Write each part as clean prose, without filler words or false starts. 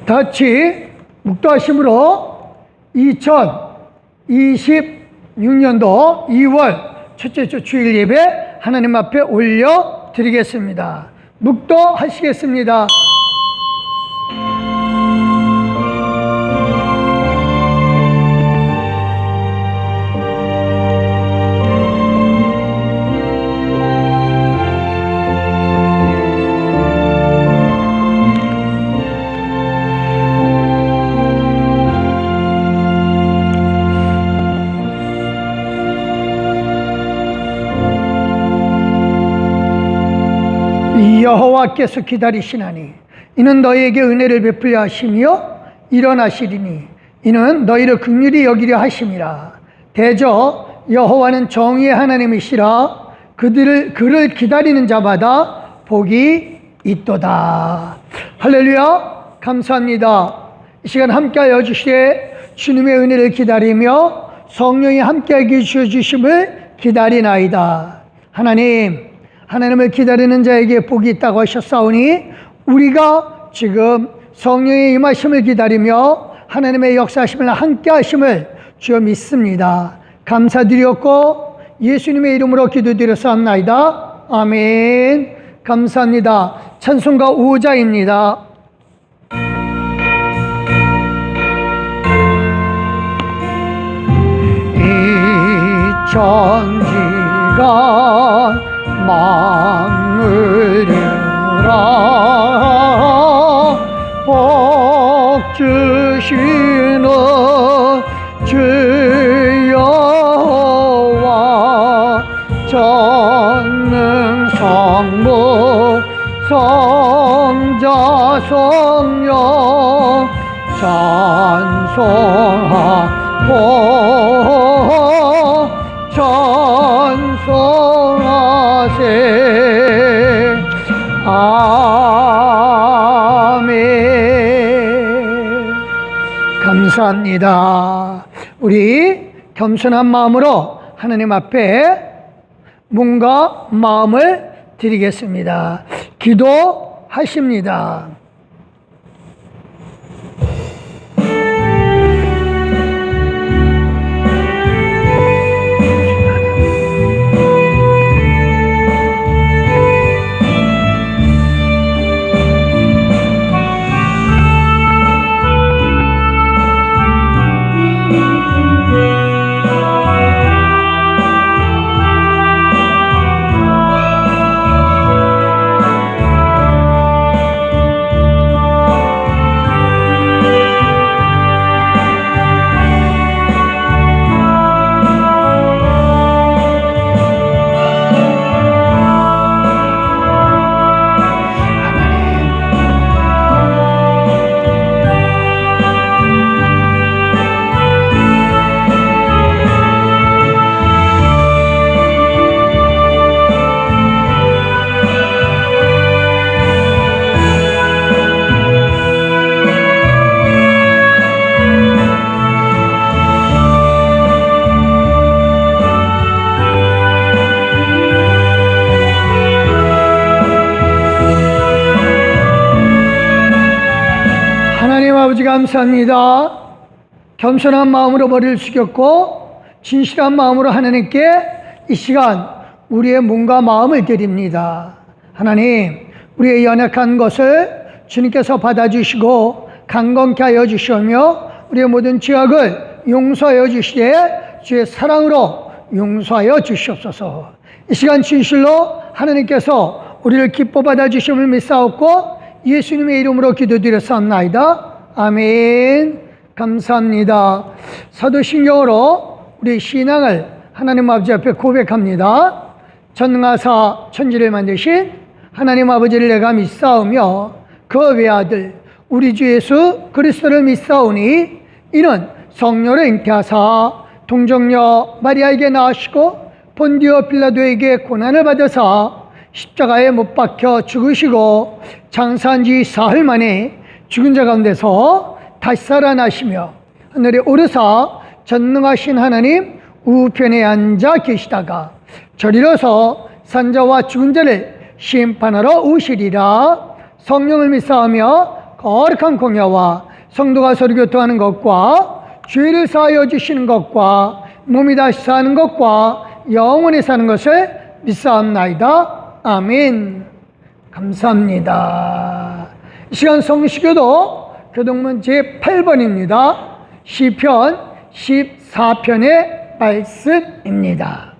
다 같이 묵도하심으로 2026년도 2월 첫째 주 주일 예배 하나님 앞에 올려드리겠습니다. 묵도하시겠습니다. 여호와께서 기다리시나니 이는 너희에게 은혜를 베풀려 하시며 일어나시리니 이는 너희를 긍휼히 여기려 하심이라. 대저 여호와는 정의의 하나님이시라. 그를 기다리는 자마다 복이 있도다. 할렐루야. 감사합니다. 이 시간 함께하여 주시되 주님의 은혜를 기다리며 성령이 함께하게 주심을 기다리나이다. 하나님을 기다리는 자에게 복이 있다고 하셨사오니 우리가 지금 성령의 임하심을 기다리며 하나님의 역사하심을 함께 하심을 주여 믿습니다. 감사드렸고 예수님의 이름으로 기도드렸사옵나이다. 아멘. 감사합니다. 찬송가 5자입니다. 이 천지가 만물이라 복 주시는 주 여호와 전능 성부 성자 성령 찬송하고 찬송하세. 아멘. 감사합니다. 우리 겸손한 마음으로 하나님 앞에 몸과 마음을 드리겠습니다. 기도하십니다. 감사합니다. 겸손한 마음으로 머리를 숙였고 진실한 마음으로 하나님께 이 시간 우리의 몸과 마음을 드립니다. 하나님, 우리의 연약한 것을 주님께서 받아주시고 강건케 하여 주시며 우리의 모든 죄악을 용서하여 주시되 주의 사랑으로 용서하여 주시옵소서. 이 시간 진실로 하나님께서 우리를 기뻐 받아주심을 믿사옵고 예수님의 이름으로 기도드렸사옵나이다. 아멘. 감사합니다. 사도신경으로 우리 신앙을 하나님 아버지 앞에 고백합니다. 전능하사 천지를 만드신 하나님 아버지를 내가 믿사오며 그 외아들 우리 주 예수 그리스도를 믿사오니 이는 성령을 잉태하사 동정녀 마리아에게 낳으시고 본디오 빌라도에게 고난을 받으사 십자가에 못 박혀 죽으시고 장사한 지 사흘 만에 죽은 자 가운데서 다시 살아나시며 하늘에 오르사 전능하신 하나님 우편에 앉아 계시다가 저리로서 산자와 죽은 자를 심판하러 오시리라. 성령을 믿사오며 거룩한 공야와 성도가 서로 교통하는 것과 죄를 사하여 주시는 것과 몸이 다시 사는 것과 영원히 사는 것을 믿사옵나이다. 아멘. 감사합니다. 이 시간 성시교도 교동문 제8번입니다. 시편 14편의 말씀입니다.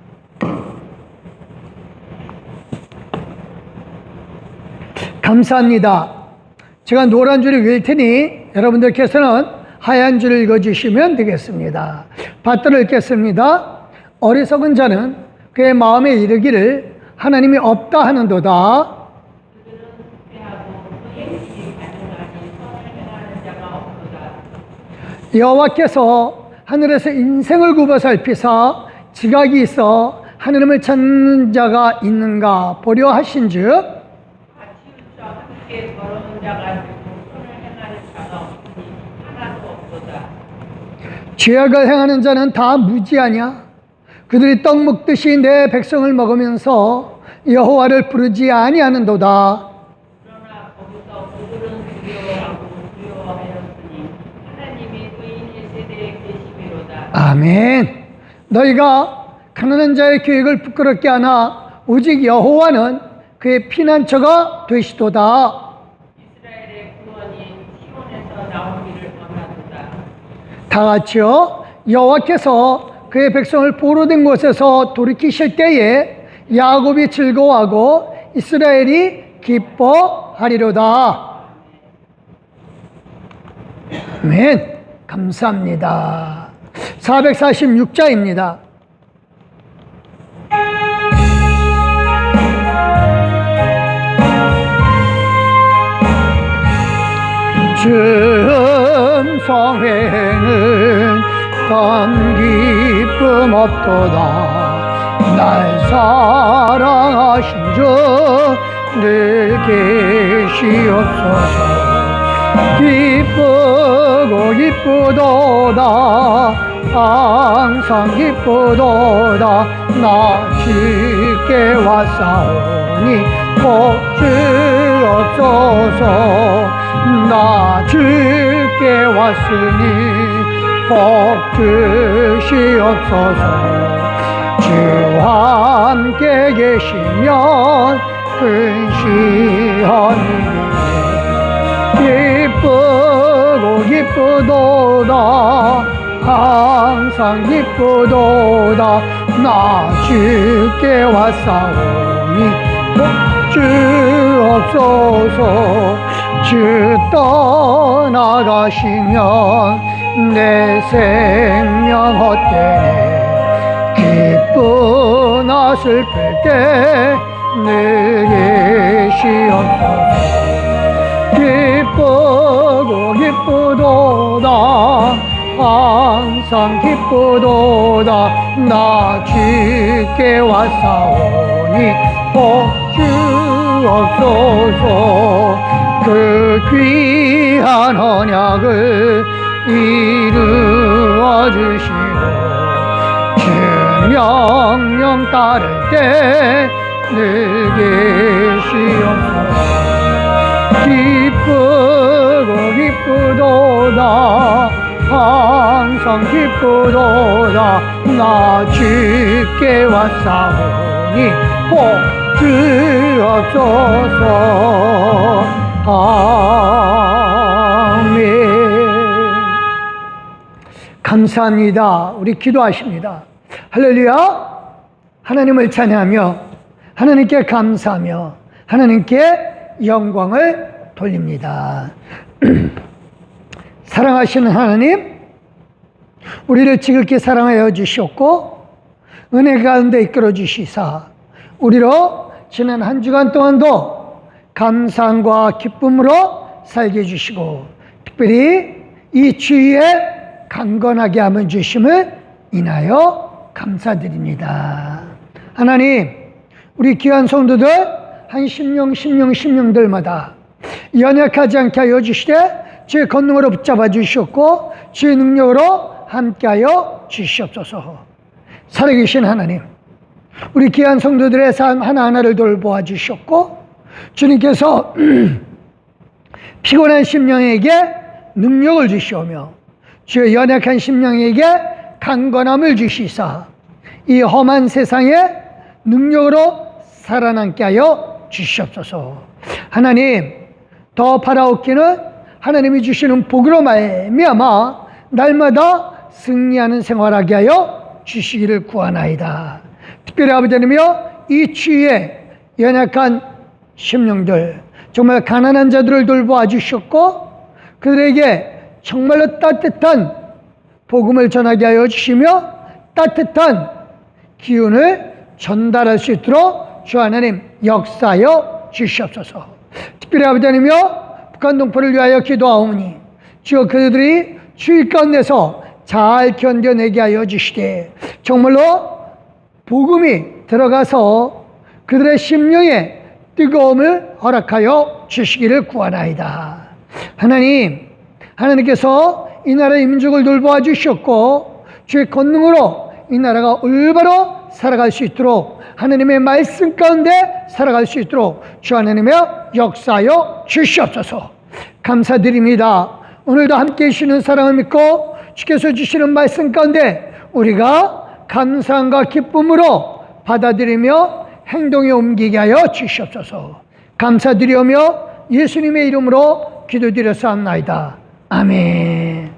감사합니다. 제가 노란 줄을 읽을 테니 여러분들께서는 하얀 줄을 읽어주시면 되겠습니다. 받들어 읽겠습니다. 어리석은 자는 그의 마음에 이르기를 하나님이 없다 하는도다. 여호와께서 하늘에서 인생을 굽어 살피사 지각이 있어 하느님을 찾는 자가 있는가 보려 하신즉 죄악을 행하는 자는 다 무지하냐? 그들이 떡 먹듯이 내 백성을 먹으면서 여호와를 부르지 아니하는도다. 그러나 거기서 그들은 두려워하였으니 하나님이 의인의 세대에 계시미로다. 아멘. 너희가 가난한 자의 계획을 부끄럽게 하나 오직 여호와는 그의 피난처가 되시도다. 이스라엘의 구원이 시온에서 나오기를 원하도다. 다 같이요. 여호와께서 그의 백성을 포로된 곳에서 돌이키실 때에 야곱이 즐거워하고 이스라엘이 기뻐하리로다. 아멘. 감사합니다. 446자입니다. 줌성회는 감 기쁨 없도다. 날 사랑하신 주 늘 계시옵소서. 기쁘고 기쁘도다. 항상 기쁘도다. 나 주께 왔사오니 복 주옵소서. 나 주께 왔으니 복 주시옵소서. 주와 함께 계시면 근시하니 기쁘고 기쁘도다. 항상 기쁘도다. 나 주께 왔사오니 복 주옵소서. 주 떠나가시면 내 생명 헛되네. 기쁘나 슬플 때 늘 계시옵소서. 기쁘고 기쁘도다. 항상 기쁘도다. 나 주께 왔사오니 복 주옵소서. 그 귀한 언약을 이루어 주시고 주 명령 따를 때 늘 계시옵소서. 기쁘고 기쁘도다. 항상 기쁘도다. 나 주께 왔사오니 복 주옵소서. 아멘. 감사합니다. 우리 기도하십니다. 할렐루야. 하나님을 찬양하며 하나님께 감사하며 하나님께 영광을 돌립니다. 사랑하시는 하나님, 우리를 지극히 사랑하여 주셨고 은혜 가운데 이끌어 주시사 우리로 지난 한 주간 동안도 감사함과 기쁨으로 살게 해주시고 특별히 이 주위에 강건하게 함을 주심을 인하여 감사드립니다. 하나님, 우리 귀한 성도들 한 심령들마다 연약하지 않게 하여 주시되 주의 권능으로 붙잡아 주시옵고 주의 능력으로 함께하여 주시옵소서. 살아계신 하나님, 우리 귀한 성도들의 삶 하나하나를 돌보아 주시옵고 주님께서 피곤한 심령에게 능력을 주시오며 주의 연약한 심령에게 강건함을 주시사 이 험한 세상에 능력으로 살아남게 하여 주시옵소서. 하나님, 더 바라옵기는 하나님이 주시는 복으로 말미암아 날마다 승리하는 생활하게 하여 주시기를 구하나이다. 특별히 아버지 하나님이여, 이 추위에 연약한 심령들, 정말 가난한 자들을 돌보아 주셨고 그들에게 정말로 따뜻한 복음을 전하게 하여 주시며 따뜻한 기운을 전달할 수 있도록 주 하나님 역사하여 주시옵소서. 특별히 아버지 하나님이여, 북한 동포를 위하여 기도하오니 주여 그들이 추위 가운데서 잘 견뎌내게 하여 주시되 정말로 복음이 들어가서 그들의 심령에 뜨거움을 허락하여 주시기를 구하나이다. 하나님, 하나님께서 이 나라의 민족을 돌보아 주셨고 주의 권능으로 이 나라가 올바로 살아갈 수 있도록 하나님의 말씀 가운데 살아갈 수 있도록 주 하나님의 역사하여 주시옵소서. 감사드립니다. 오늘도 함께 해주시는 사랑을 믿고 주께서 주시는 말씀 가운데 우리가 감사함과 기쁨으로 받아들이며 행동에 옮기게 하여 주시옵소서. 감사드리오며 예수님의 이름으로 기도드렸사옵나이다. 아멘.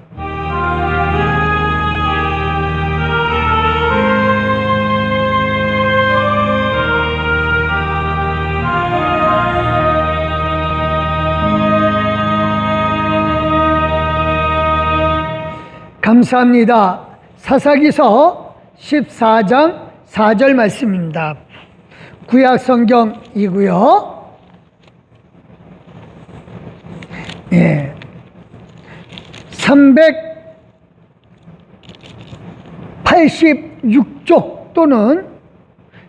감사합니다. 사사기서 14장 4절 말씀입니다. 구약 성경이고요. 예. 386쪽 또는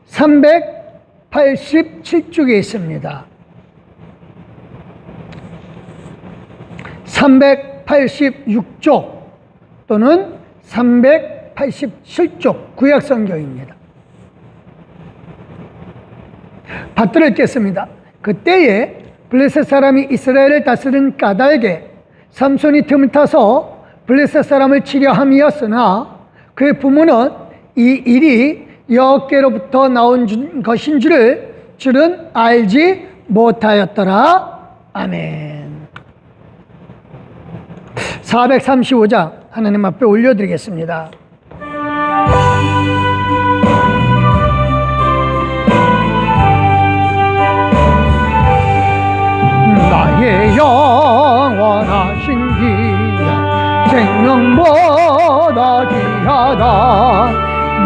387쪽에 있습니다. 386쪽 또는 387쪽 구약 성경입니다. 밭들을 깼습니다. 그때에 블레셋 사람이 이스라엘을 다스린 까닭에 삼손이 틈을 타서 블레셋 사람을 치려 함이었으나 그의 부모는 이 일이 여호와께로부터 나온 것인 줄은 알지 못하였더라. 아멘. 435장 하나님 앞에 올려드리겠습니다. 나의 영원하신 기약 생명보다 귀하다.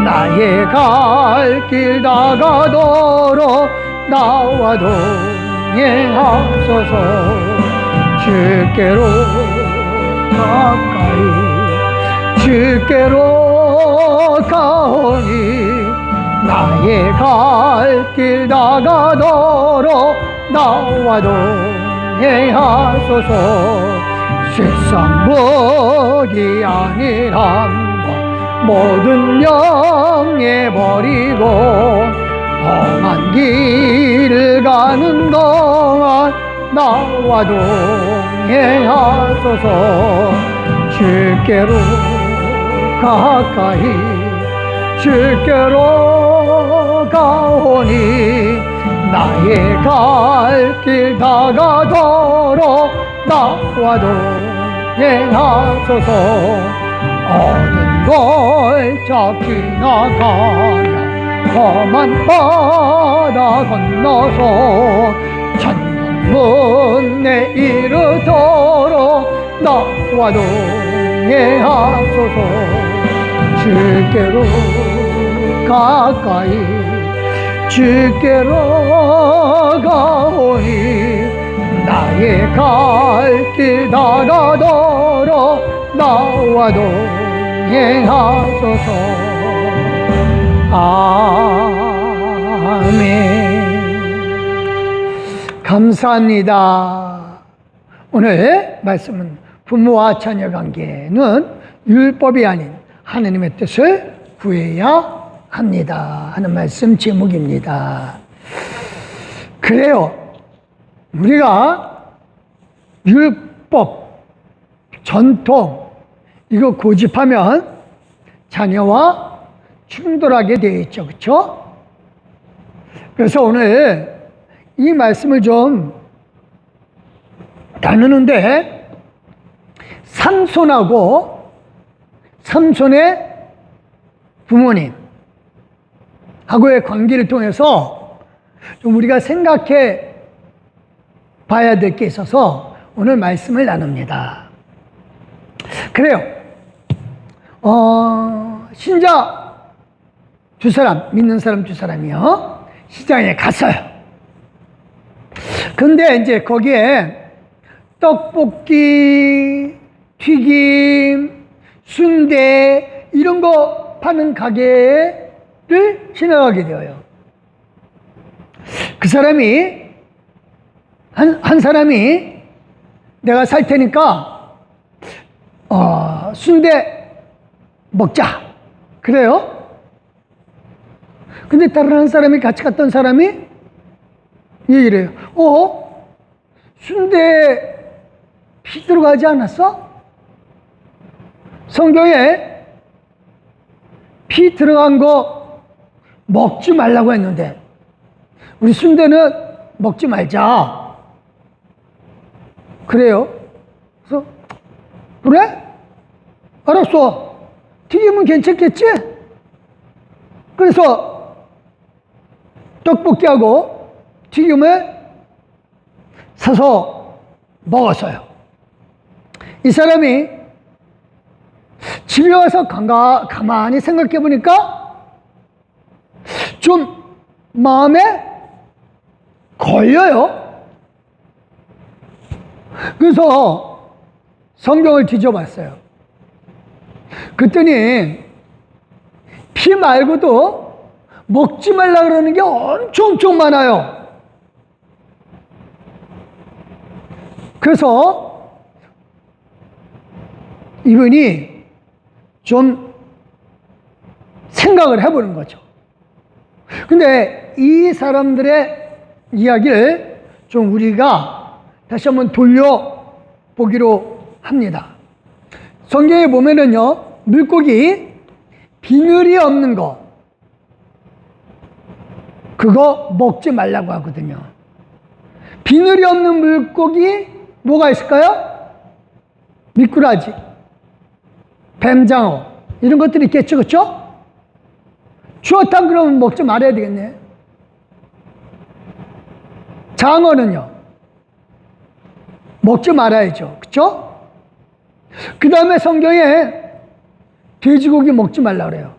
나의 갈 길 다가도록 나와 동행하소서. 주께로 가까이 주께로 가오니 나의 갈 길 다가도록 나와 동행하소서. 세상 복이 아니란다 모든 명예버리고 험한 길을 가는 동안 나와 동행하소서. 주께로 가까이 주께로 가오니 나의 갈 길 다가도록 나와 동행하소서. 어느 골짜 지나가야 험한 바다 건너서 천국문에 이르도록 나와 동행하소서. 주께로 가까이 주께로 가오니 나의 갈 길 다가도록 나와 동행하소서. 아멘. 감사합니다. 오늘 말씀은 부모와 자녀 관계는 율법이 아닌 하나님의 뜻을 구해야 합니다 하는 말씀 제목입니다. 그래요, 우리가 율법, 전통, 이거 고집하면 자녀와 충돌하게 되어 있죠. 그렇죠? 그래서 오늘 이 말씀을 좀 나누는데 삼손의 부모님 하고의 관계를 통해서 좀 우리가 생각해 봐야 될 게 있어서 오늘 말씀을 나눕니다. 그래요. 신자 두 사람, 믿는 사람 두 사람이요. 시장에 갔어요. 근데 이제 거기에 떡볶이, 튀김, 순대 이런 거 파는 가게를 지나가게 되어요. 그 사람이 한 사람이 내가 살 테니까 순대 먹자 그래요. 근데 다른 한 사람이 같이 갔던 사람이 얘기를 해요. 순대 피 들어가지 않았어? 성경에 피 들어간 거 먹지 말라고 했는데 우리 순대는 먹지 말자. 그래요. 그래서 그래? 알았어. 튀김은 괜찮겠지? 그래서 떡볶이하고 튀김을 사서 먹었어요. 이 사람이 집에 와서 가만히 생각해 보니까 좀 마음에 걸려요. 그래서 성경을 뒤져봤어요. 그랬더니 피 말고도 먹지 말라 그러는 게 엄청 많아요. 그래서 이분이 좀 생각을 해보는 거죠. 근데 이 사람들의 이야기를 좀 우리가 다시 한번 돌려보기로 합니다. 성경에 보면은요, 물고기 비늘이 없는 거, 그거 먹지 말라고 하거든요. 비늘이 없는 물고기 뭐가 있을까요? 미꾸라지, 뱀장어 이런 것들이 있겠죠. 그렇죠? 추어탕 그러면 먹지 말아야 되겠네. 장어는요 먹지 말아야죠. 그렇죠? 그 다음에 성경에 돼지고기 먹지 말라 그래요.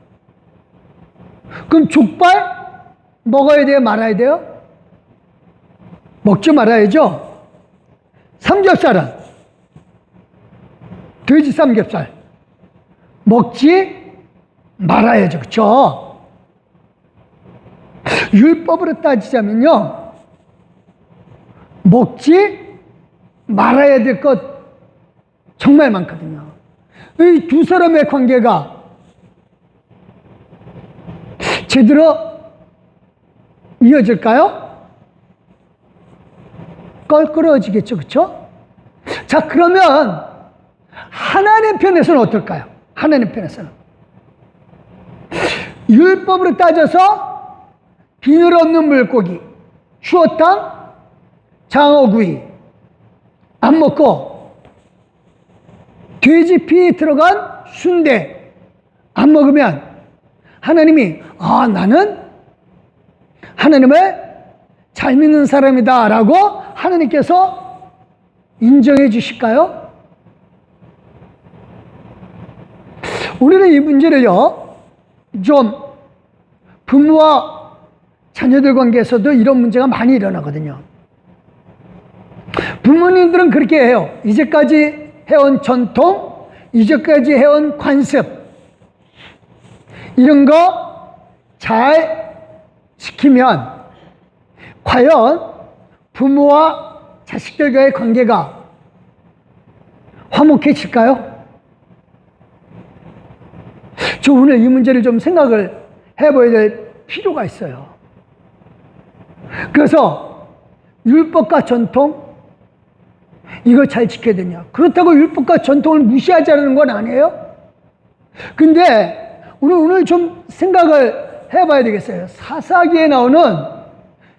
그럼 족발 먹어야 돼요? 말아야 돼요? 먹지 말아야죠. 삼겹살은 돼지 삼겹살 먹지 말아야죠. 그렇죠? 율법으로 따지자면요 먹지 말아야 될 것 정말 많거든요. 이 두 사람의 관계가 제대로 이어질까요? 껄끄러워지겠죠. 그렇죠? 자, 그러면 하나님 편에서는 어떨까요? 하나님 편에서는 율법으로 따져서 비늘 없는 물고기, 추어탕, 장어구이 안 먹고 돼지 피 들어간 순대 안 먹으면 하나님이 나는 하나님을 잘 믿는 사람이다 라고 하나님께서 인정해 주실까요? 우리는 이 문제를요 좀 부모와 자녀들 관계에서도 이런 문제가 많이 일어나거든요. 부모님들은 그렇게 해요. 이제까지 해온 전통, 이제까지 해온 관습 이런 거 잘 지키면 과연 부모와 자식들과의 관계가 화목해질까요? 저 오늘 이 문제를 좀 생각을 해봐야 될 필요가 있어요. 그래서 율법과 전통 이거 잘 지켜야 되냐. 그렇다고 율법과 전통을 무시하자는 건 아니에요. 근데 오늘 좀 생각을 해봐야 되겠어요. 사사기에 나오는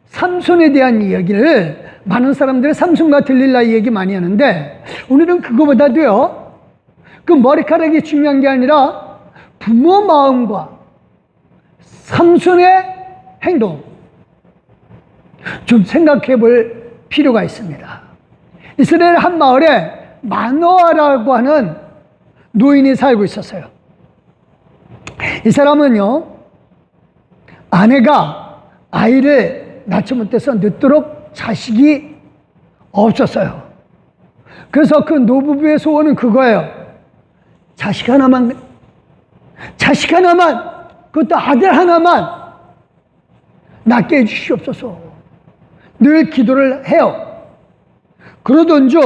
삼손에 대한 이야기를 많은 사람들이 삼손과 들릴라 이 얘기 많이 하는데, 오늘은 그거보다도요, 그 머리카락이 중요한 게 아니라 부모 마음과 삼손의 행동 좀 생각해 볼 필요가 있습니다. 이스라엘 한 마을에 마노아라고 하는 노인이 살고 있었어요. 이 사람은요, 아내가 아이를 낳지 못해서 늦도록 자식이 없었어요. 그래서 그 노부부의 소원은 그거예요. 자식 하나만, 그것도 아들 하나만 낳게 해주시옵소서. 늘 기도를 해요. 그러던 중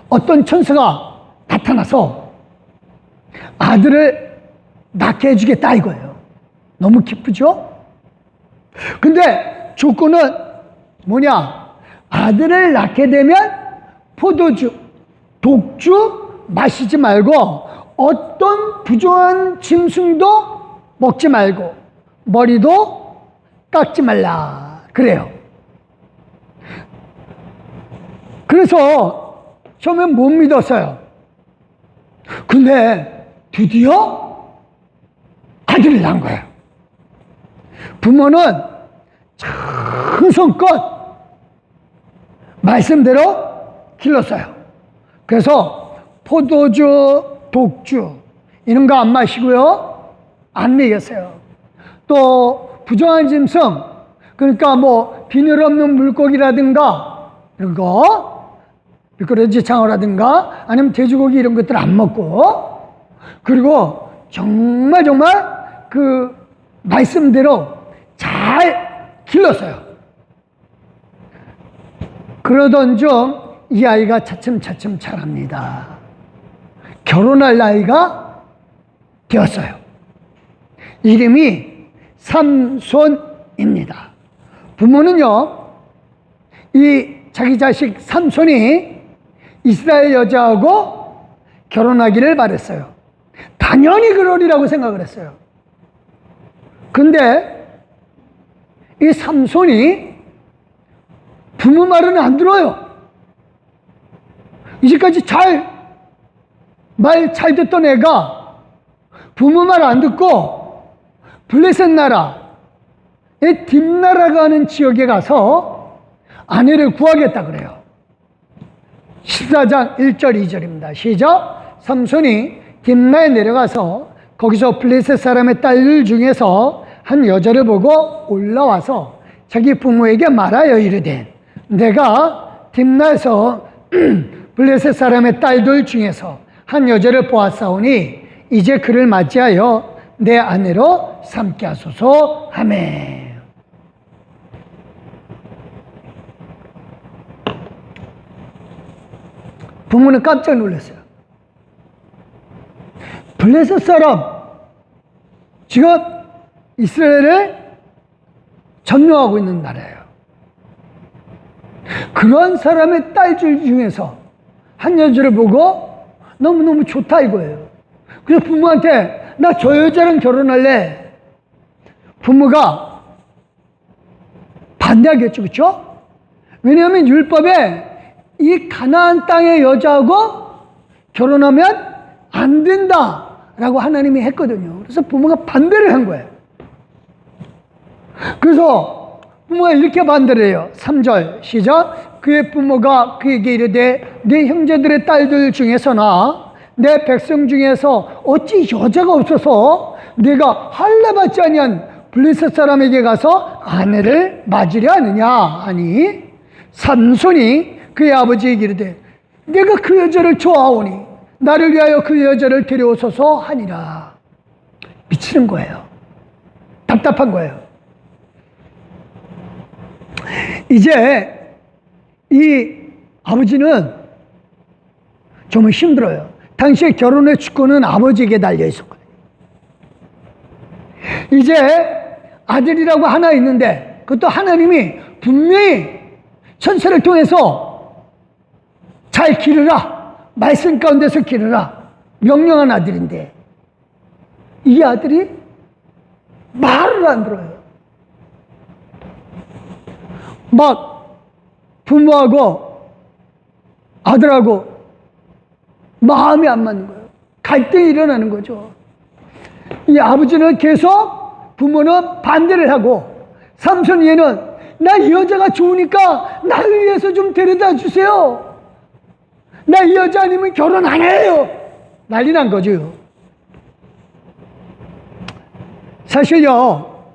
어떤 천사가 나타나서 아들을 낳게 해주겠다 이거예요. 너무 기쁘죠? 근데 조건은 뭐냐? 아들을 낳게 되면 포도주, 독주 마시지 말고 어떤 부정한 짐승도 먹지 말고 머리도 깎지 말라 그래요. 그래서 처음엔 못 믿었어요. 근데 드디어 아들을 낳은 거예요. 부모는 정성껏 말씀대로 길렀어요. 그래서 포도주, 독주 이런 거 안 마시고요, 안 먹였어요. 또 부정한 짐승, 그러니까 뭐 비늘 없는 물고기라든가 이런 거, 미꾸라지 장어라든가 아니면 돼지고기 이런 것들 안 먹고, 그리고 정말 그 말씀대로 잘 길렀어요. 그러던 중 이 아이가 차츰 자랍니다. 결혼할 나이가 되었어요. 이름이 삼손입니다. 부모는요, 이 자기 자식 삼손이 이스라엘 여자하고 결혼하기를 바랬어요. 당연히 그러리라고 생각을 했어요. 근데 이 삼손이 부모 말은 안 들어요. 이제까지 말 잘 듣던 애가 부모 말 안 듣고 블레셋 나라의 딥나라가 하는 지역에 가서 아내를 구하겠다 그래요. 14장 1절 2절입니다. 시작. 삼손이 딥나에 내려가서 거기서 블레셋 사람의 딸들 중에서 한 여자를 보고 올라와서 자기 부모에게 말하여 이르되, 내가 딥나에서 블레셋 사람의 딸들 중에서 한 여자를 보았사오니 이제 그를 맞이하여 내 아내로 삼게 하소서 하매. 부모는 깜짝 놀랐어요. 블레셋 사람, 지금 이스라엘을 점령하고 있는 나라예요. 그런 사람의 딸들 중에서 한 여자를 보고 너무너무 좋다 이거예요. 그래서 부모한테 나 저 여자랑 결혼할래. 부모가 반대하겠죠, 그렇죠? 왜냐하면 율법에 이 가나안 땅의 여자하고 결혼하면 안 된다라고 하나님이 했거든요. 그래서 부모가 반대를 한 거예요. 그래서 부모가 이렇게 반대를 해요. 3절 시작. 그의 부모가 그에게 이르되 네 형제들의 딸들 중에서나 내 백성 중에서 어찌 여자가 없어서 네가 할례 받지 아니한 블레셋 사람에게 가서 아내를 맞으려 하느냐 하니, 삼손이 그의 아버지에게 이르되 내가 그 여자를 좋아하오니 나를 위하여 그 여자를 데려오소서 하니라. 미치는 거예요. 답답한 거예요. 이제 이 아버지는 정말 힘들어요. 당시에 결혼의 주권은 아버지에게 달려 있었거든요. 이제 아들이라고 하나 있는데 그것도 하나님이 분명히 천사를 통해서 잘 기르라. 말씀 가운데서 기르라. 명령한 아들인데 이 아들이 말을 안 들어요. 막 부모하고 아들하고 마음이 안 맞는 거예요. 갈등이 일어나는 거죠. 이 아버지는 계속 부모는 반대를 하고 삼손 얘는 나 이 여자가 좋으니까 나를 위해서 좀 데려다 주세요. 나 이 여자 아니면 결혼 안 해요. 난리 난 거죠. 사실요,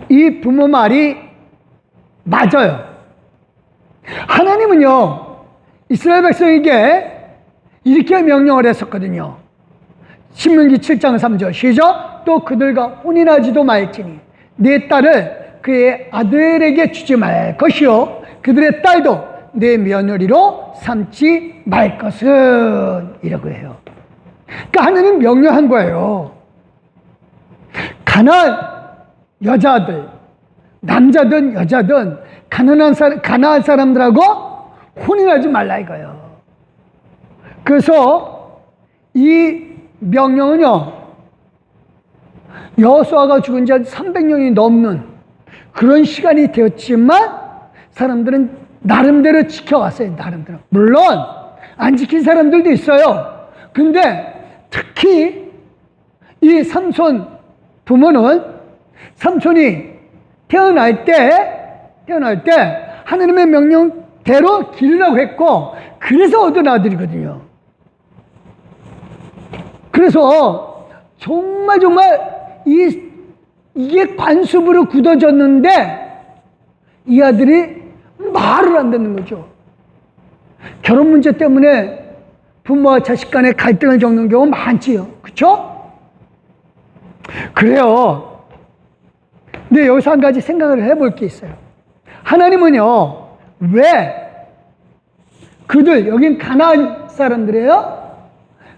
이 부모 말이 맞아요. 하나님은요, 이스라엘 백성에게 이렇게 명령을 했었거든요. 신명기 7장 3절 시작. 또 그들과 혼인하지도 말지니 내 딸을 그의 아들에게 주지 말 것이요 그들의 딸도 내 며느리로 삼지 말 것은 이라고 해요. 그러니까 하나님 명령한 거예요. 가나안 여자들, 남자든 여자든 가나안 사람들하고 혼인하지 말라 이거예요. 그래서 이 명령은요, 여호수아가 죽은 지 한 300년이 넘는 그런 시간이 되었지만 사람들은 나름대로 지켜왔어요. 나름대로. 물론 안 지킨 사람들도 있어요. 근데 특히 이 삼손 부모는 삼손이 태어날 때 하나님의 명령대로 기르라고 했고 그래서 얻은 아들이거든요. 그래서 정말 이게 관습으로 굳어졌는데 이 아들이 말을 안 듣는 거죠. 결혼 문제 때문에 부모와 자식 간의 갈등을 겪는 경우 많지요. 그렇죠? 그래요. 근데 여기서 한 가지 생각을 해볼 게 있어요. 하나님은요, 왜 그들, 여긴 가나안 사람들이에요?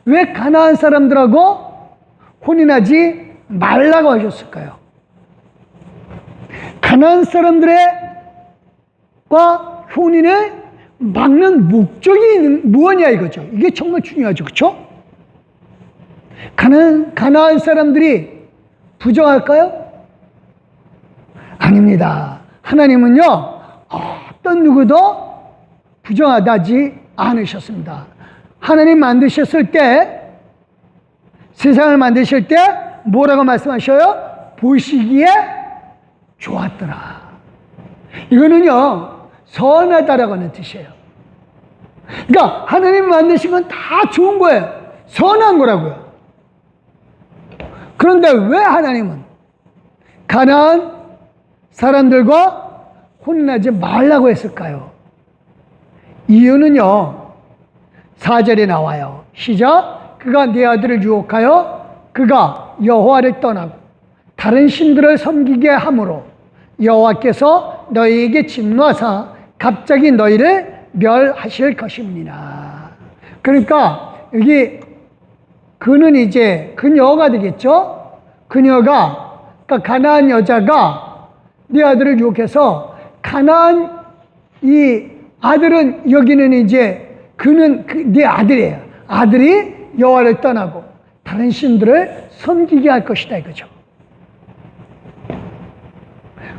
왜 가나안 사람들하고 혼인하지 말라고 하셨을까요? 가나안 사람들과 혼인을 막는 목적이 무엇이냐 이거죠. 이게 정말 중요하죠. 그렇죠? 가나안 사람들이 부정할까요? 아닙니다. 하나님은요, 어떤 누구도 부정하지 않으셨습니다. 하나님 만드셨을 때, 세상을 만드실 때 뭐라고 말씀하셔요? 보시기에 좋았더라. 이거는요, 선하다라고 하는 뜻이에요. 그러니까 하나님 만드신 건 다 좋은 거예요. 선한 거라고요. 그런데 왜 하나님은 가나안 사람들과 혼인하지 말라고 했을까요? 이유는요, 4절에 나와요. 시작. 그가 네 아들을 유혹하여 그가 여호와를 떠나고 다른 신들을 섬기게 함으로 여호와께서 너희에게 진노하사 갑자기 너희를 멸하실 것입니다. 그러니까 여기 그는 이제 그녀가 되겠죠. 그녀가, 그러니까 가나안 여자가 네 아들을 유혹해서 가나안 이 아들은 여기는 이제 그는 네 아들이에요. 아들이 여호와를 떠나고 다른 신들을 섬기게 할 것이다 이거죠.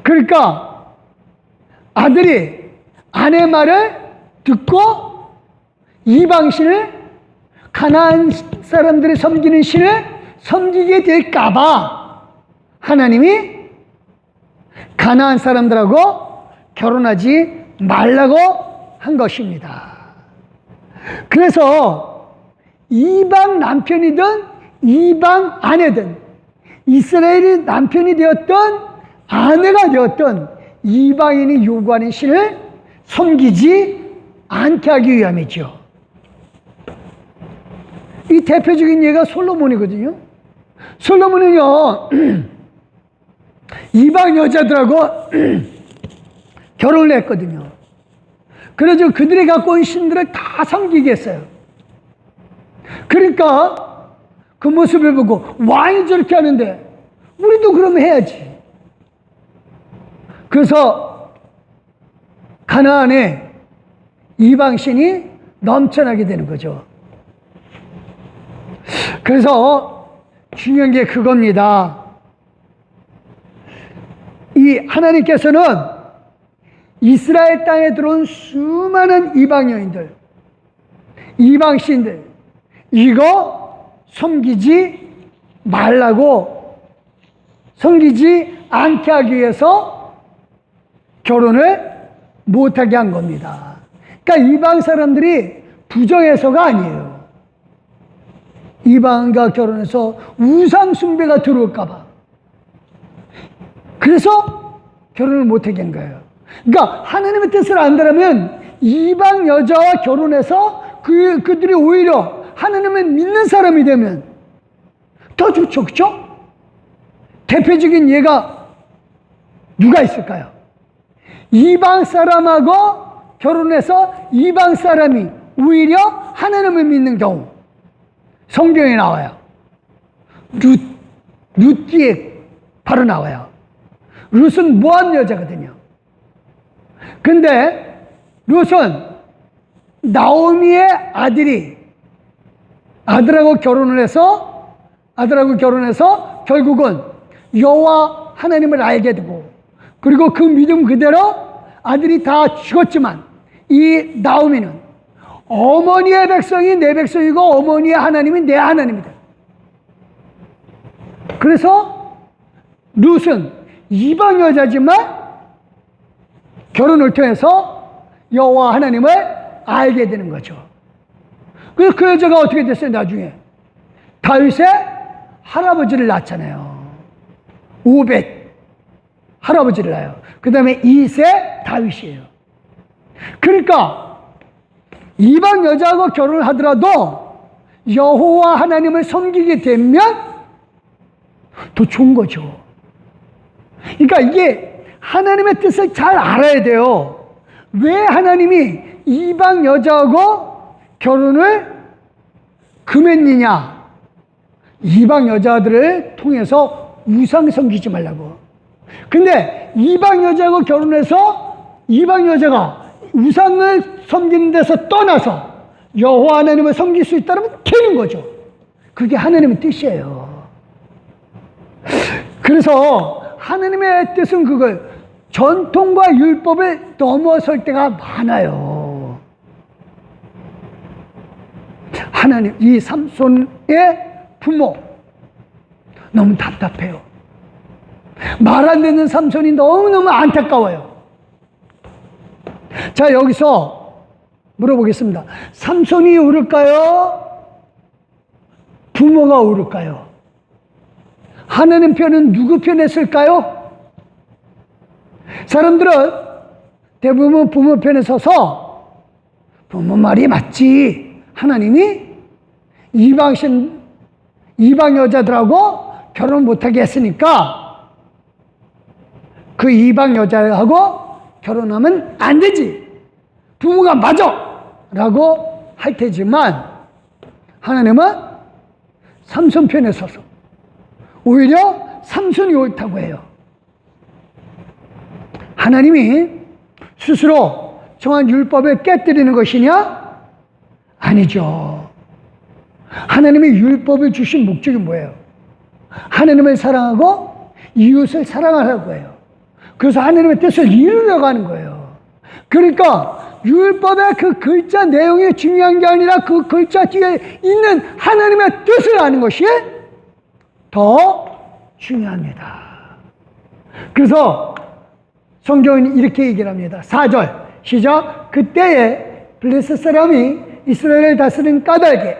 그러니까 아들이 아내 말을 듣고 이방신을 가나안 사람들이 섬기는 신을 섬기게 될까봐 하나님이 가나안 사람들하고 결혼하지 말라고 한 것입니다. 그래서 이방 남편이든 이방 아내든 이스라엘이 남편이 되었던 아내가 되었던 이방인이 요구하는 신을 섬기지 않게 하기 위함이죠. 이 대표적인 예가 솔로몬이거든요. 솔로몬은요, 이방 여자들하고 결혼을 했거든요. 그래서 그들이 갖고 온 신들을 다 섬기게 했어요. 그러니까 그 모습을 보고 왕이 저렇게 하는데 우리도 그러면 해야지. 그래서 가나안에 이방신이 넘쳐나게 되는 거죠. 그래서 중요한 게 그겁니다. 이 하나님께서는 이스라엘 땅에 들어온 수많은 이방 여인들, 이방 신들, 이거 섬기지 말라고, 섬기지 않게 하기 위해서 결혼을 못하게 한 겁니다. 그러니까 이방 사람들이 부정해서가 아니에요. 이방과 결혼해서 우상 숭배가 들어올까봐. 그래서 결혼을 못하게 한 거예요. 그러니까 하나님의 뜻을 안다면 이방 여자와 결혼해서 그들이 오히려 하나님을 믿는 사람이 되면 더 좋죠. 그렇죠? 대표적인 예가 누가 있을까요? 이방 사람하고 결혼해서 이방 사람이 오히려 하나님을 믿는 경우 성경에 나와요. 룻 뒤에 바로 나와요. 룻은 모압 여자거든요. 근데 룻은 나오미의 아들하고 결혼을 해서 결국은 여호와 하나님을 알게 되고, 그리고 그 믿음 그대로 아들이 다 죽었지만 이 나오미는 어머니의 백성이 내 백성이고 어머니의 하나님이 내 하나님이다. 그래서 룻은 이방 여자지만 결혼을 통해서 여호와 하나님을 알게 되는 거죠. 그래서 그 여자가 어떻게 됐어요? 나중에 다윗의 할아버지를 낳잖아요. 오벳 할아버지를 낳아요. 그 다음에 2세 다윗이에요. 그러니까 이방 여자하고 결혼을 하더라도 여호와 하나님을 섬기게 되면 더 좋은 거죠. 그러니까 이게 하나님의 뜻을 잘 알아야 돼요. 왜 하나님이 이방 여자하고 결혼을 금했느냐? 이방 여자들을 통해서 우상 섬기지 말라고. 근데 이방 여자하고 결혼해서 이방 여자가 우상을 섬기는 데서 떠나서 여호와 하나님을 섬길 수 있다면 되는 거죠. 그게 하나님의 뜻이에요. 그래서 하나님의 뜻은 그걸 전통과 율법을 넘어설 때가 많아요. 하나님, 이 삼손의 부모 너무 답답해요. 말 안 되는 삼손이 너무너무 안타까워요. 자, 여기서 물어보겠습니다. 삼손이 옳을까요? 부모가 옳을까요? 하나님 편은 누구 편에 쓸까요? 사람들은 대부분 부모 편에 서서 부모 말이 맞지. 하나님이 이방 여자들하고 결혼 못하게 했으니까 그 이방 여자하고 결혼하면 안 되지. 부모가 맞아. 라고 할 테지만 하나님은 삼손 편에 서서 오히려 삼손이 옳다고 해요. 하나님이 스스로 정한 율법을 깨뜨리는 것이냐? 아니죠. 하나님이 율법을 주신 목적이 뭐예요? 하나님을 사랑하고 이웃을 사랑하라고 해요. 그래서 하나님의 뜻을 이루려고 하는 거예요. 그러니까 율법의 그 글자 내용이 중요한 게 아니라 그 글자 뒤에 있는 하나님의 뜻을 아는 것이 더 중요합니다. 그래서 성경은 이렇게 얘기를 합니다. 4절 시작. 그때에 블레셋 사람이 이스라엘을 다스린 까닭에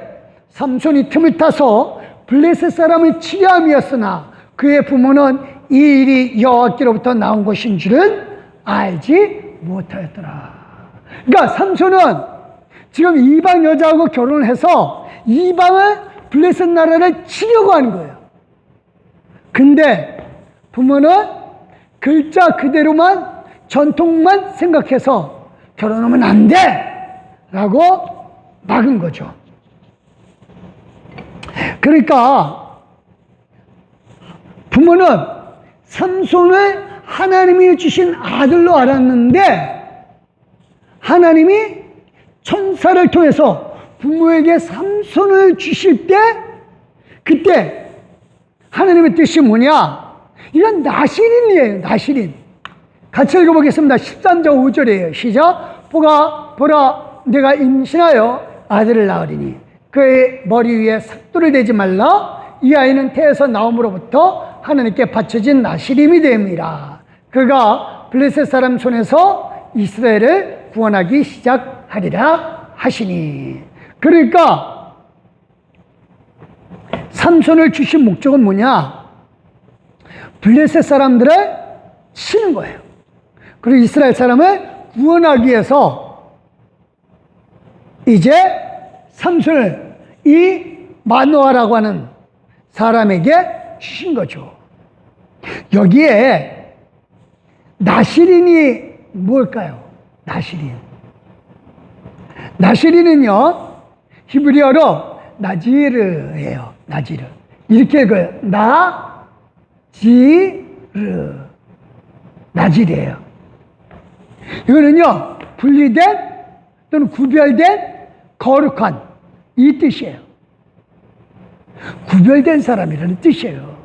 삼손이 틈을 타서 블레셋 사람을 치려 함이었으나 그의 부모는 이 일이 여호와께로부터 나온 것인 줄은 알지 못하였더라. 그러니까 삼손은 지금 이방 여자하고 결혼을 해서 이방을 블레셋 나라를 치려고 하는 거예요. 근데 부모는 글자 그대로만 전통만 생각해서 결혼하면 안 돼! 라고 막은 거죠. 그러니까 부모는 삼손을 하나님이 주신 아들로 알았는데 하나님이 천사를 통해서 부모에게 삼손을 주실 때 그때 하나님의 뜻이 뭐냐? 이건 나실인이에요. 나실인. 같이 읽어보겠습니다. 13장 5절이에요. 시작. 보라 내가 임신하여 아들을 낳으리니 그의 머리 위에 삭도를 대지 말라. 이 아이는 태에서 나옴으로부터 하나님께 바쳐진 나실임이 됩니다. 그가 블레셋 사람 손에서 이스라엘을 구원하기 시작하리라 하시니. 그러니까 삼손을 주신 목적은 뭐냐? 블레셋 사람들을 치는 거예요. 그리고 이스라엘 사람을 구원하기 위해서 이제 삼손을 이 마노아라고 하는 사람에게 주신 거죠. 여기에 나실인이 뭘까요? 나실인. 나실인은요, 히브리어로 나지르예요. 나지르. 이렇게 읽어요. 나지르예요. 이거는요, 분리된 또는 구별된 거룩한 이 뜻이에요. 구별된 사람이라는 뜻이에요.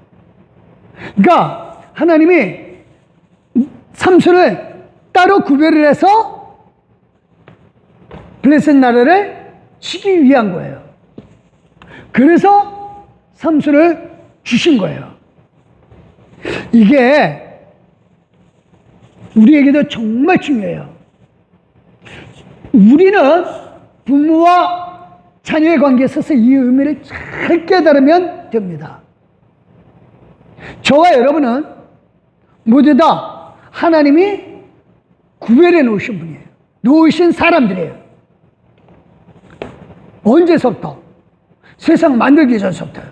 그러니까 하나님이 삼손을 따로 구별을 해서 블레셋 나라를 치기 위한 거예요. 그래서 삼손을 주신 거예요. 이게 우리에게도 정말 중요해요. 우리는 부모와 자녀의 관계에 있어서 이 의미를 잘 깨달으면 됩니다. 저와 여러분은 모두 다 하나님이 구별해 놓으신 분이에요. 놓으신 사람들이에요. 언제서부터? 세상 만들기 전서부터요.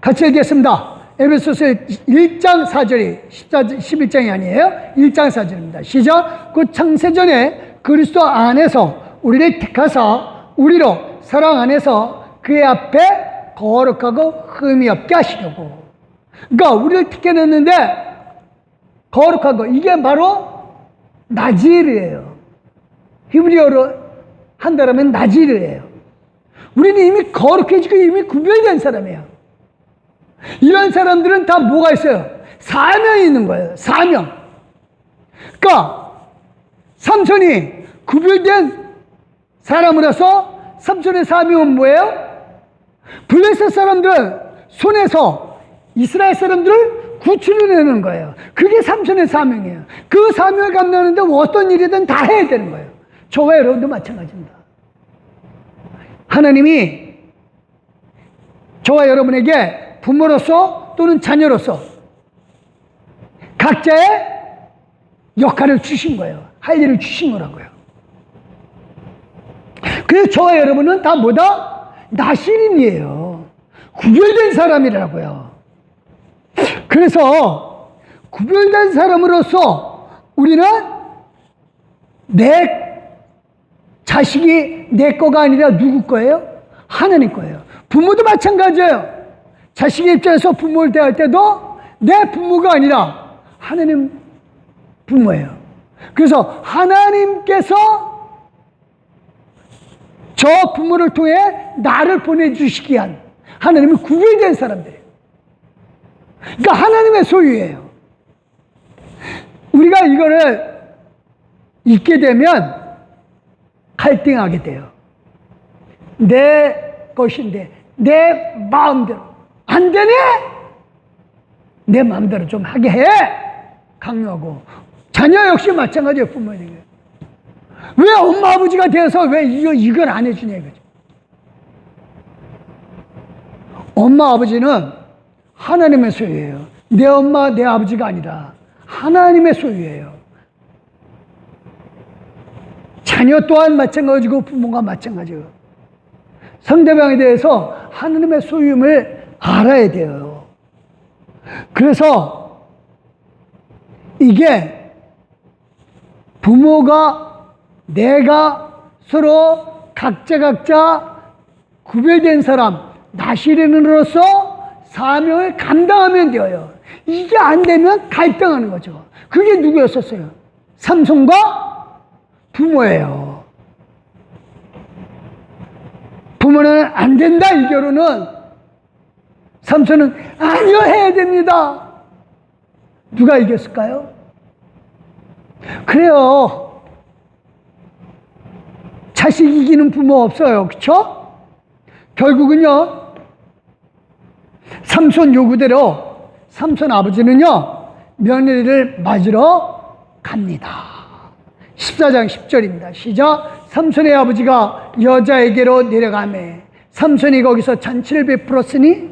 같이 읽겠습니다. 에베소서 1장 4절이 11장이 아니에요. 1장 4절입니다. 시작. 그 창세전에 그리스도 안에서 우리를 택하사 우리로 사랑 안에서 그의 앞에 거룩하고 흠이 없게 하시려고. 그러니까 우리를 택해냈는데 거룩한 거, 이게 바로 나지르예요. 히브리어로 한다면 나지르예요. 우리는 이미 거룩해지고 이미 구별된 사람이에요. 이런 사람들은 다 뭐가 있어요? 사명이 있는 거예요. 사명. 그러니까 삼손이 구별된 사람으로서 삼손의 사명은 뭐예요? 블레셋 사람들 손에서 이스라엘 사람들을 구출해내는 거예요. 그게 삼손의 사명이에요. 그 사명을 감당하는데 어떤 일이든 다 해야 되는 거예요. 저와 여러분도 마찬가지입니다. 하나님이 저와 여러분에게 부모로서 또는 자녀로서 각자의 역할을 주신 거예요. 할 일을 주신 거라고요. 그래서 저와 여러분은 다 뭐다? 나실인이에요. 구별된 사람이라고요. 그래서 구별된 사람으로서 우리는 내 자식이 내 거가 아니라 누구 거예요? 하나님 거예요. 부모도 마찬가지예요. 자식의 입장에서 부모를 대할 때도 내 부모가 아니라 하나님 부모예요. 그래서 하나님께서 저 부모를 통해 나를 보내주시기 위한 하나님은 구별된 사람들이에요. 그러니까 하나님의 소유예요. 우리가 이거를 잊게 되면 갈등하게 돼요. 내 것인데 내 마음대로 안 되네? 내 마음대로 좀 하게 해! 강요하고. 자녀 역시 마찬가지예요. 부모님이 왜 엄마 아버지가 돼서 왜 이걸 안 해주냐 이거죠. 엄마 아버지는 하나님의 소유예요. 내 엄마 내 아버지가 아니라 하나님의 소유예요. 자녀 또한 마찬가지고 부모가 마찬가지예요. 상대방에 대해서 하나님의 소유임을 알아야 돼요. 그래서 이게 부모가 내가 서로 각자 구별된 사람, 나실인으로서 사명을 감당하면 되어요. 이게 안 되면 갈등하는 거죠. 그게 누구였었어요? 삼손과 부모예요. 죽으면 안 된다, 이 결혼은. 삼손은 아니요, 해야 됩니다. 누가 이겼을까요? 그래요. 자식 이기는 부모 없어요. 그쵸? 결국은요, 삼손 요구대로 삼손 아버지는요, 며느리를 맞으러 갑니다. 14장 10절입니다. 시작. 삼손의 아버지가 여자에게로 내려가매 삼손이 거기서 잔치를 베풀었으니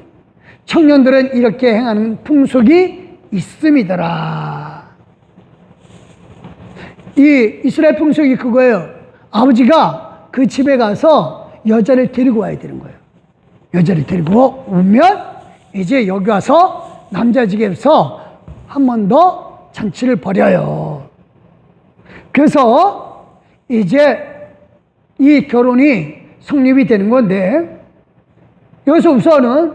청년들은 이렇게 행하는 풍속이 있음이더라. 이 이스라엘 풍속이 그거예요. 아버지가 그 집에 가서 여자를 데리고 와야 되는 거예요. 여자를 데리고 오면 이제 여기 와서 남자 집에서 한 번 더 잔치를 벌여요. 그래서 이제 이 결혼이 성립이 되는 건데, 여기서 우선은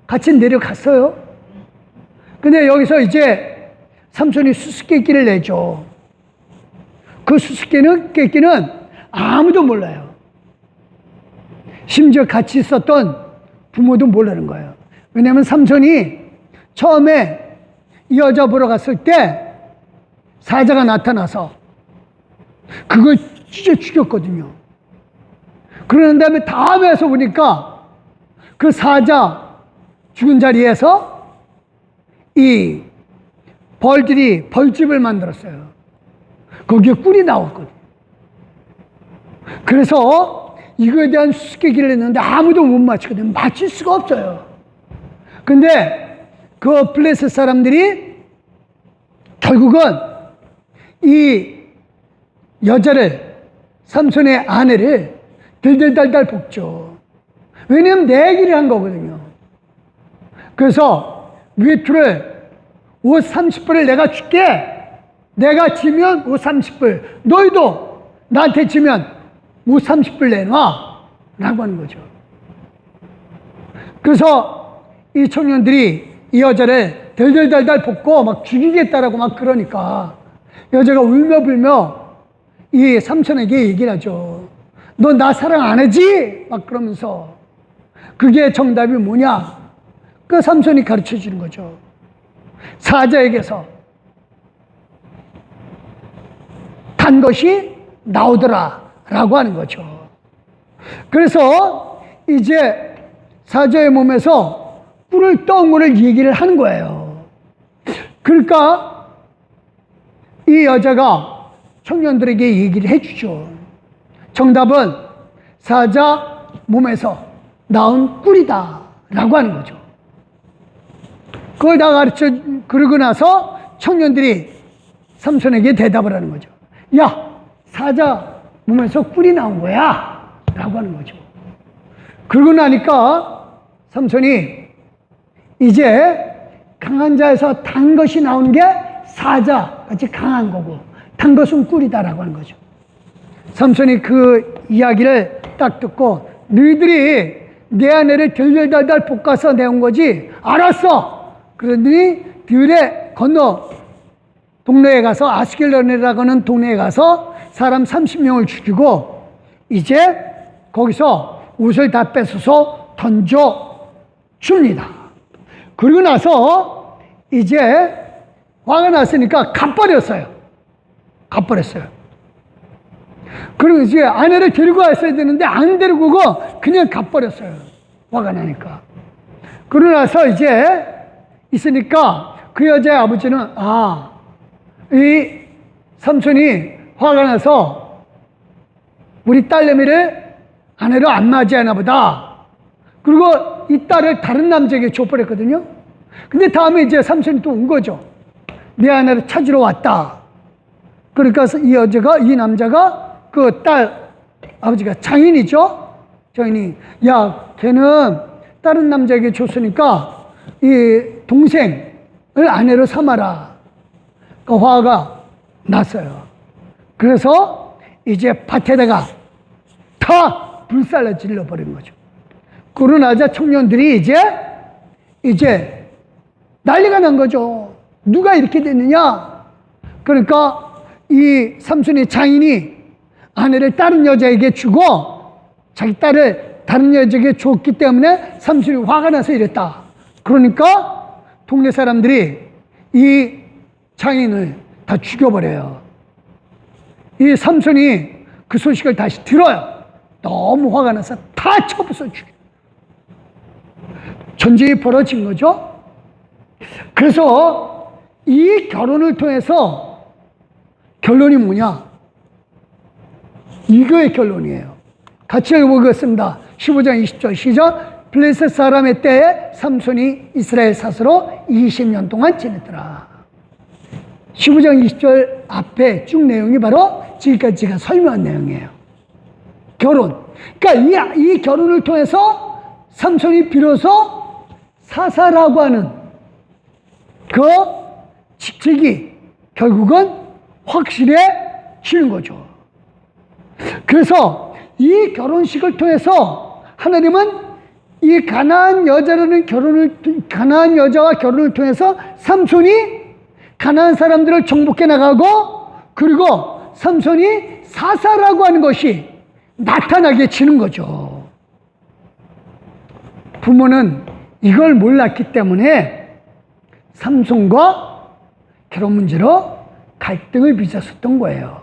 같이 내려갔어요. 근데 여기서 이제 삼손이 수수께끼를 내죠. 그 수수께끼는 아무도 몰라요. 심지어 같이 있었던 부모도 모르는 거예요. 왜냐하면 삼손이 처음에 이 여자 보러 갔을 때 사자가 나타나서 그걸 찢어 죽였거든요. 그런 다음에 다음에 와서 보니까 그 사자 죽은 자리에서 이 벌들이 벌집을 만들었어요. 거기에 꿀이 나왔거든요. 그래서 이거에 대한 수수께끼를 했는데 아무도 못 맞추거든요. 맞출 수가 없어요. 근데 그 블레셋 사람들이 결국은 이 여자를, 삼손의 아내를 들들달달 볶죠. 왜냐면 내기를 한 거거든요. 그래서 외투를 옷 30불을 내가 줄게. 내가 지면 옷 30불. 너희도 나한테 지면 옷 30불 내놔. 라고 하는 거죠. 그래서 이 청년들이 이 여자를 덜덜덜덜 볶고 막 죽이겠다라고 막 그러니까 여자가 울며불며 이 삼손에게 얘기를 하죠. 너 나 사랑 안 하지? 막 그러면서. 그게 정답이 뭐냐? 그 삼손이 가르쳐 주는 거죠. 사자에게서 단 것이 나오더라 라고 하는 거죠. 그래서 이제 사자의 몸에서 꿀을 떠온 거를 얘기를 하는 거예요. 그러니까 이 여자가 청년들에게 얘기를 해주죠. 정답은 사자 몸에서 나온 꿀이다 라고 하는 거죠. 그걸 다 가르쳐, 그러고 나서 청년들이 삼손에게 대답을 하는 거죠. 야, 사자 몸에서 꿀이 나온 거야 라고 하는 거죠. 그러고 나니까 삼손이 이제 강한 자에서 단 것이 나온 게 사자 같이 강한 거고 단 것은 꿀이다라고 하는 거죠. 삼손이 그 이야기를 딱 듣고 너희들이 내 아내를 덜덜덜덜 볶아서 내온 거지? 알았어. 그러더니 들에 건너 동네에 가서 아스켈론이라고 하는 동네에 가서 사람 30명을 죽이고 이제 거기서 옷을 다 뺏어서 던져 줍니다. 그리고 나서 이제 화가 났으니까 갚버렸어요. 그리고 이제 아내를 데리고 왔어야 되는데 안 데리고 오고 그냥 갚버렸어요. 화가 나니까. 그러고 나서 이제 있으니까 그 여자의 아버지는 이 삼손이 화가 나서 우리 딸내미를 아내로 안 맞이하나 보다. 그리고 이 딸을 다른 남자에게 줘버렸거든요. 근데 다음에 이제 삼손이 또 온 거죠. 내 아내를 찾으러 왔다. 그러니까 이 남자가 그 딸 아버지가 장인이죠. 장인이 야, 걔는 다른 남자에게 줬으니까 이 동생을 아내로 삼아라. 그 화가 났어요. 그래서 이제 밭에다가 다 불살라 질러버린 거죠. 그러고 나자 청년들이 이제 난리가 난 거죠. 누가 이렇게 됐느냐? 그러니까 이 삼손의 장인이 아내를 다른 여자에게 주고 자기 딸을 다른 여자에게 줬기 때문에 삼손이 화가 나서 이랬다. 그러니까 동네 사람들이 이 장인을 다 죽여버려요. 이 삼손이 그 소식을 다시 들어요. 너무 화가 나서 다 쳐부숴 죽여. 전쟁이 벌어진 거죠. 그래서 이 결혼을 통해서 결론이 뭐냐? 이거의 결론이에요. 같이 읽어보겠습니다. 15장 20절 시작. 블레셋 사람의 때에 삼손이 이스라엘 사수로 20년 동안 지냈더라. 15장 20절 앞에 쭉 내용이 바로 지금까지 제가 설명한 내용이에요. 결혼. 그러니까 이 결혼을 통해서 삼손이 비로소 사사라고 하는 그 직책이 결국은 확실해지는 거죠. 그래서 이 결혼식을 통해서 하나님은 이 가나안 여자와 결혼을 통해서 삼손이 가나안 사람들을 정복해 나가고, 그리고 삼손이 사사라고 하는 것이 나타나게 지는 거죠. 부모는 이걸 몰랐기 때문에 삼손과 결혼 문제로 갈등을 빚었었던 거예요.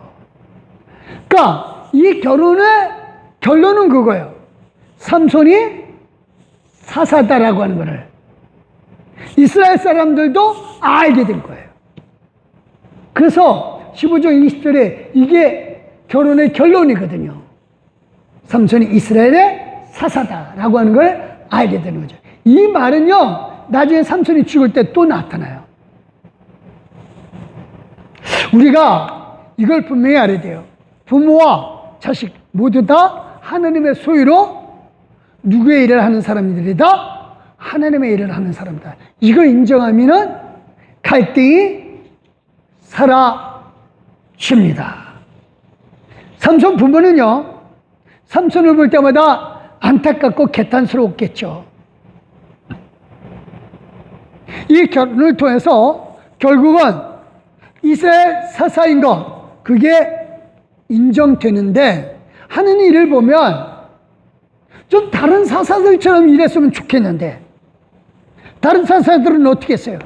그러니까 이 결혼의 결론은 그거예요. 삼손이 사사다라고 하는 거를 이스라엘 사람들도 알게 된 거예요. 그래서 15장 20절에 이게 결혼의 결론이거든요. 삼손이 이스라엘의 사사다라고 하는 걸 알게 되는 거죠. 이 말은요, 나중에 삼손이 죽을 때 또 나타나요. 우리가 이걸 분명히 알아야 돼요. 부모와 자식 모두 다 하나님의 소유로 누구의 일을 하는 사람들이다? 하나님의 일을 하는 사람이다. 이걸 인정하면은 갈등이 사라집니다. 삼손 부모는요, 삼손을 볼 때마다 안타깝고 개탄스러웠겠죠. 이 결혼을 통해서 결국은 이스라엘 사사인 것, 그게 인정되는데, 하는 일을 보면 좀 다른 사사들처럼 일했으면 좋겠는데, 다른 사사들은 어떻게 했어요?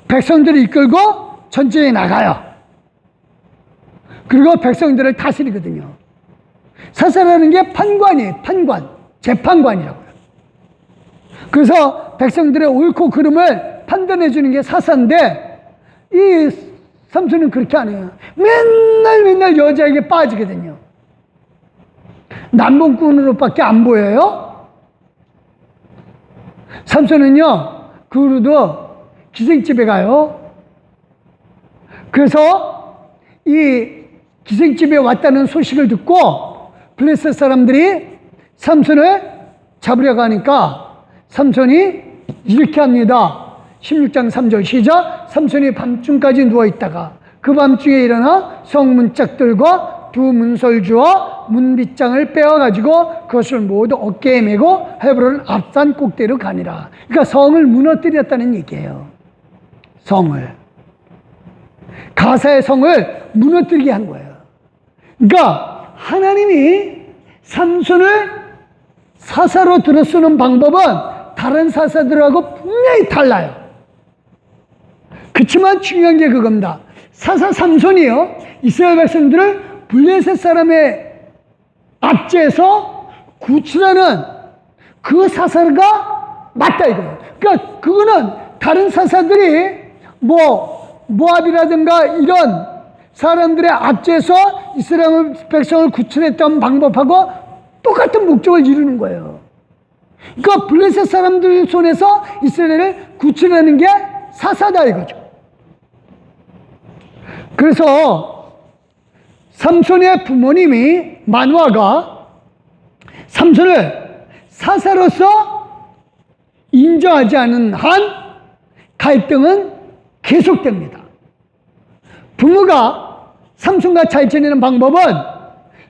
백성들을 이끌고 전쟁에 나가요. 그리고 백성들을 다스리거든요. 사사라는 게 판관이에요. 판관, 재판관이라고요. 그래서 백성들의 옳고 그름을 판단해 주는 게 사사인데, 이 삼손은 그렇게 안 해요. 맨날 여자에게 빠지거든요. 남봉꾼으로밖에 안 보여요. 삼손은요, 그 후로도 기생집에 가요. 그래서 이 기생집에 왔다는 소식을 듣고 블레셋 사람들이 삼손을 잡으려고 하니까 삼손이 이렇게 합니다. 16장 3절 시작. 삼손이 밤중까지 누워있다가 그 밤중에 일어나 성문짝들과 두 문설주와 문빗장을 빼어가지고 그것을 모두 어깨에 메고 헤브론 앞산 꼭대기로 가니라. 그러니까 성을 무너뜨렸다는 얘기예요. 성을, 가사의 성을 무너뜨리게 한 거예요. 그러니까 하나님이 삼손을 사사로 들어 쓰는 방법은 다른 사사들하고 분명히 달라요. 그렇지만 중요한 게 그겁니다. 사사 삼손이요, 이스라엘 백성들을 블레셋 사람의 압제에서 구출하는 그 사사가 맞다 이거예요. 그러니까 그거는 다른 사사들이 모압이라든가 이런 사람들의 압제에서 이스라엘 백성을 구출했던 방법하고 똑같은 목적을 이루는 거예요. 그러니까 블레셋 사람들 손에서 이스라엘을 구출하는 게 사사다 이거죠. 그래서 삼손의 부모님이 마누아가 삼손을 사사로서 인정하지 않은 한 갈등은 계속됩니다. 부모가 삼손과 잘 지내는 방법은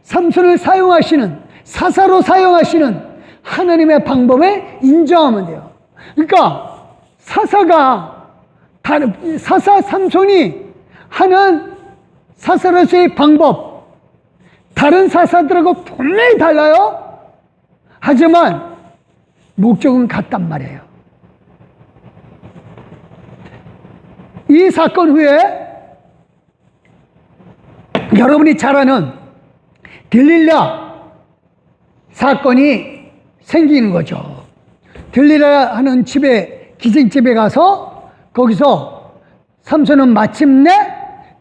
삼손을 사용하시는, 사사로 사용하시는 하나님의 방법에 인정하면 돼요. 그러니까 사사 삼손이 하는 사사로서의 방법, 다른 사사들하고 분명히 달라요. 하지만 목적은 같단 말이에요. 이 사건 후에 여러분이 잘 아는 들릴라 사건이 생기는 거죠. 들릴라 하는 집에, 기생집에 가서 거기서 삼손은 마침내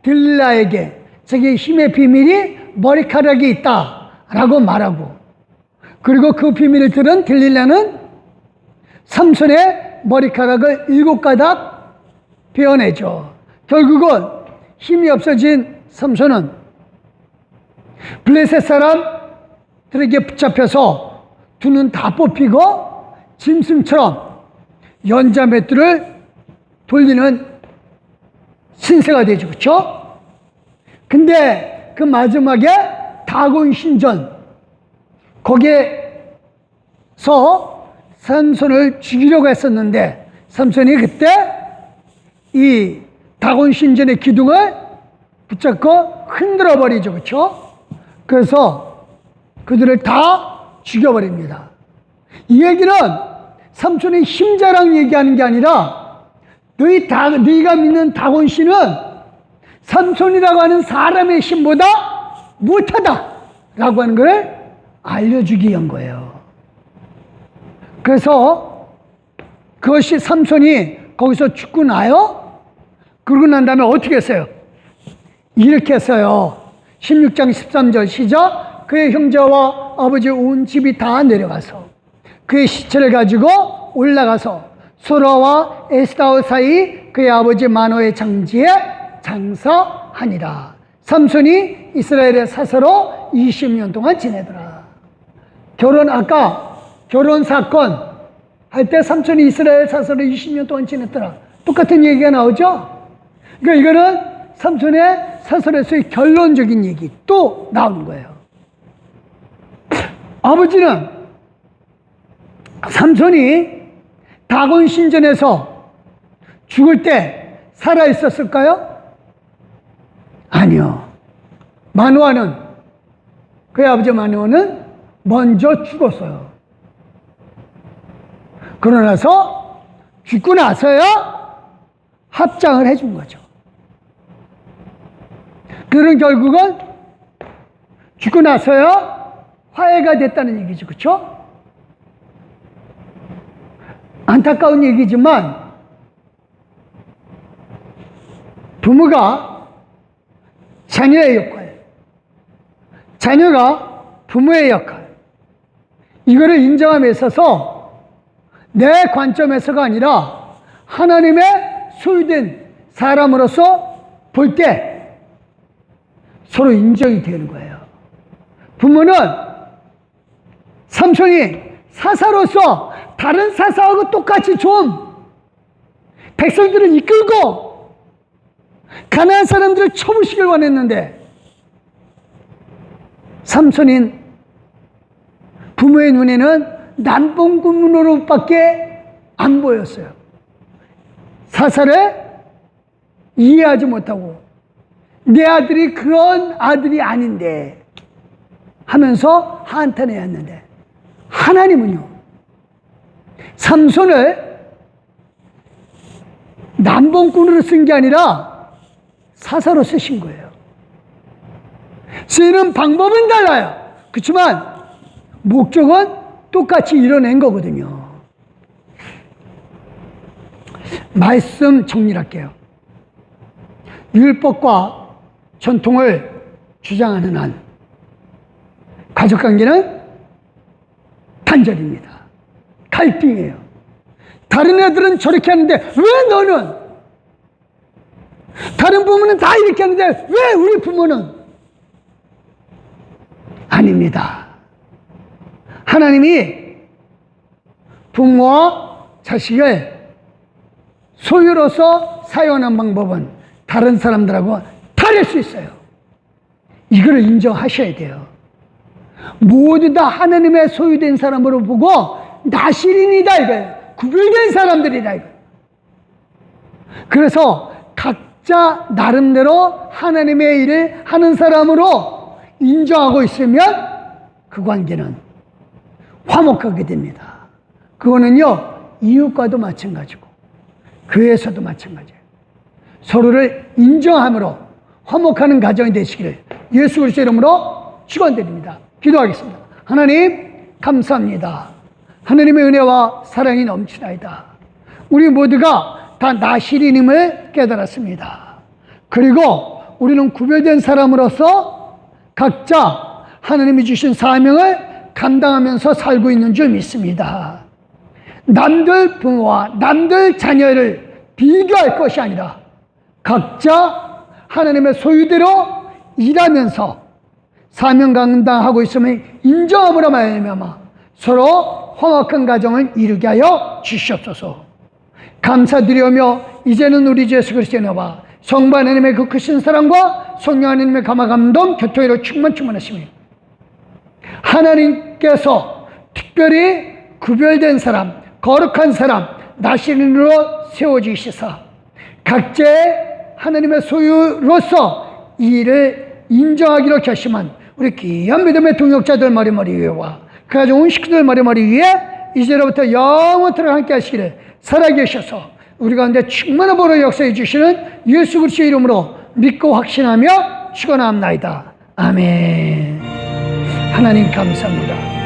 들릴라에게 자기 힘의 비밀이 머리카락이 있다라고 말하고, 그리고 그 비밀을 들은 들릴라는 삼손의 머리카락을 7가닥 베어내죠. 결국은 힘이 없어진 삼손은 블레셋 사람들에게 붙잡혀서 두 눈 다 뽑히고 짐승처럼 연자맷돌을 돌리는 신세가 되죠. 그렇죠? 근데 그 마지막에 다곤 신전, 거기에서 삼손을 죽이려고 했었는데 삼손이 그때 이 다곤 신전의 기둥을 붙잡고 흔들어 버리죠. 그렇죠? 그래서 그들을 다 죽여버립니다. 이 얘기는 삼손의 힘자랑 얘기하는 게 아니라 너희가 믿는 다곤 신은 삼손이라고 하는 사람의 힘보다 못하다라고 하는 걸 알려주기 위한 거예요. 그래서 그것이 삼손이 거기서 죽고 나요. 그러고 난 다음에 어떻게 했어요? 이렇게 했어요. 16장 13절 시작. 그의 형제와 아버지 온 집이 다 내려가서 그의 시체를 가지고 올라가서 소라와 에스다오 사이 그의 아버지 마노의 장지에 장사하니라. 삼손이 이스라엘의 사서로 20년 동안 지내더라. 아까 결혼 사건 할 때 삼손이 이스라엘 사서로 20년 동안 지냈더라. 똑같은 얘기가 나오죠? 그러니까 이거는 삼손의 사설에서의 결론적인 얘기 또 나오는 거예요. 아버지는 삼손이 다곤 신전에서 죽을 때 살아 있었을까요? 아니요. 마누아는, 그의 아버지 마누아는 먼저 죽었어요. 그러나서 죽고 나서야 합장을 해준 거죠. 그들은 결국은 죽고 나서야 화해가 됐다는 얘기죠. 그렇죠? 안타까운 얘기지만 부모가 자녀의 역할, 자녀가 부모의 역할, 이거를 인정함에 있어서 내 관점에서가 아니라 하나님의 소유된 사람으로서 볼 때 서로 인정이 되는 거예요. 부모는 삼손이 사사로서 다른 사사하고 똑같이 좀 백성들을 이끌고 가나안 사람들을 쳐부시길 원했는데 삼손인 부모의 눈에는 남봉꾼으로밖에 안 보였어요. 사사를 이해하지 못하고 내 아들이 그런 아들이 아닌데 하면서 한탄해왔는데, 하나님은요 삼손을 남봉꾼으로 쓴 게 아니라 사사로 쓰신 거예요. 쓰는 방법은 달라요. 그렇지만 목적은 똑같이 이뤄낸 거거든요. 말씀 정리할게요. 율법과 전통을 주장하는 한 가족관계는 단절입니다. 갈등이에요. 다른 애들은 저렇게 하는데 왜 너는? 다른 부모는 다 이렇게 하는데 왜 우리 부모는? 아닙니다. 하나님이 부모와 자식을 소유로서 사용하는 방법은 다른 사람들하고 다를 수 있어요. 이걸 인정하셔야 돼요. 모두 다 하나님의 소유된 사람으로 보고 나시린이다 이거예요. 구별된 사람들이다 이거예요. 그래서 각자 나름대로 하나님의 일을 하는 사람으로 인정하고 있으면 그 관계는 화목하게 됩니다. 그거는요, 이웃과도 마찬가지고 교회에서도 마찬가지예요. 서로를 인정함으로 화목하는 가정이 되시기를 예수 그리스도 이름으로 축원드립니다. 기도하겠습니다. 하나님 감사합니다. 하나님의 은혜와 사랑이 넘치나이다. 우리 모두가 다 나실인임을 깨달았습니다. 그리고 우리는 구별된 사람으로서 각자 하나님이 주신 사명을 감당하면서 살고 있는 줄 믿습니다. 남들 부모와 남들 자녀를 비교할 것이 아니라 각자 하나님의 소유대로 일하면서 사명 감당하고 있음을 인정함으로 말미암아 서로 화목한 가정을 이루게 하여 주시옵소서. 감사드리며 이제는 우리 주 예수 그리스도의 은혜와 성부 하나님의 그 크신 사랑과 성령 하나님의 감화 감동 교통으로 충만하시며 하나님께서 특별히 구별된 사람, 거룩한 사람, 나시린으로 세워주시사 각자의 하나님의 소유로서 이 일을 인정하기로 결심한 우리 귀한 믿음의 동역자들 머리머리 위에와 그 가정 온 식구들 머리머리 위에 이제로부터 영원토록 함께 하시기를 살아계셔서 우리 가운데 충만한 보로 역사해 주시는 예수 그리스도의 이름으로 믿고 확신하며 축원합나이다. 아멘. 하나님 감사합니다.